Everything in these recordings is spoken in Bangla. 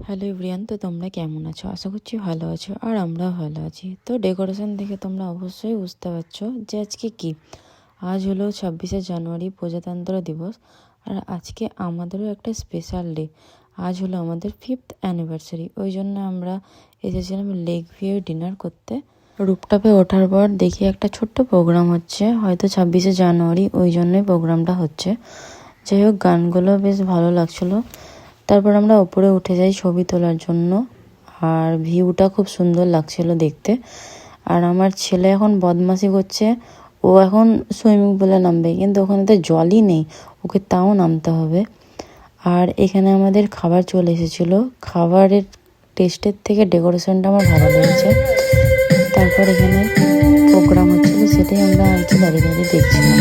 হ্যালো এভরিওয়ান, তো তোমরা কেমন আছো? আশা করছি ভালো আছো, আর আমরাও ভালো আছি। তো ডেকোরেশন দেখে তোমরা অবশ্যই বুঝতে পারছো যে আজকে কি, আজ হলো 26শে জানুয়ারি, প্রজাতন্ত্র দিবস। আর আজকে আমাদেরও একটা স্পেশাল ডে। আজ হলো আমাদের 5th অ্যানিভার্সারি। ওই জন্য আমরা এসেছিলাম লেক ভিউ ডিনার করতে। রুপটপে ওঠার পর দেখি একটা ছোট্ট প্রোগ্রাম হচ্ছে, হয়তো 26শে জানুয়ারি, ওই জন্যই প্রোগ্রামটা হচ্ছে। যাই হোক, গানগুলো বেশ ভালো লাগছিলো। তারপর আমরা ওপরে উঠে যাই ছবি তোলার জন্য, আর ভিউটা খুব সুন্দর লাগছিল দেখতে। আর আমার ছেলে এখন বদমাশি করছে, ও এখন সুইমিং পুলে নামবে, কিন্তু ওখানে তো জলই নেই, ওকে তাও নামতে হবে। আর এখানে আমাদের খাবার চলে এসেছিলো। খাবারের টেস্টের থেকে ডেকোরেশনটা আমার ভালো লেগেছে। তারপর এখানে প্রোগ্রাম হচ্ছিলো, সেটাই আমরা আর কি দাঁড়িয়ে দাঁড়িয়ে দেখছিলাম।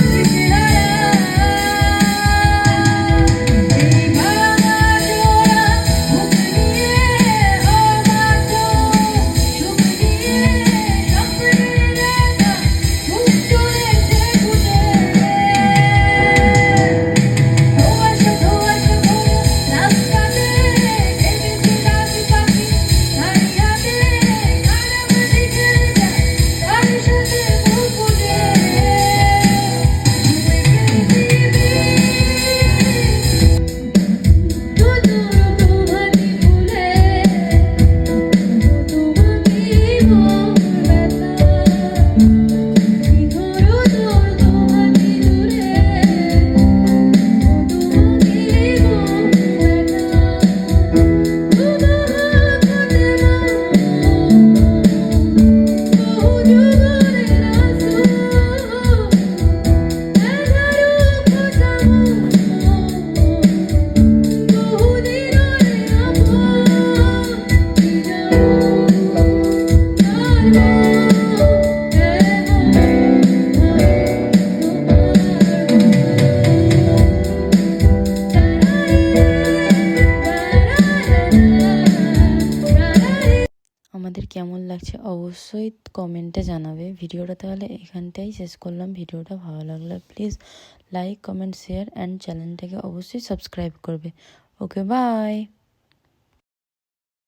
আমাদের কেমন লাগছে অবশ্যই কমেন্টে জানাবে। ভিডিওটা তাহলে এখানটাই শেষ করলাম। ভিডিওটা ভালো লাগলে please like, comment, share and চ্যানেলটাকে অবশ্যই সাবস্ক্রাইব করবে। ওকে, বাই।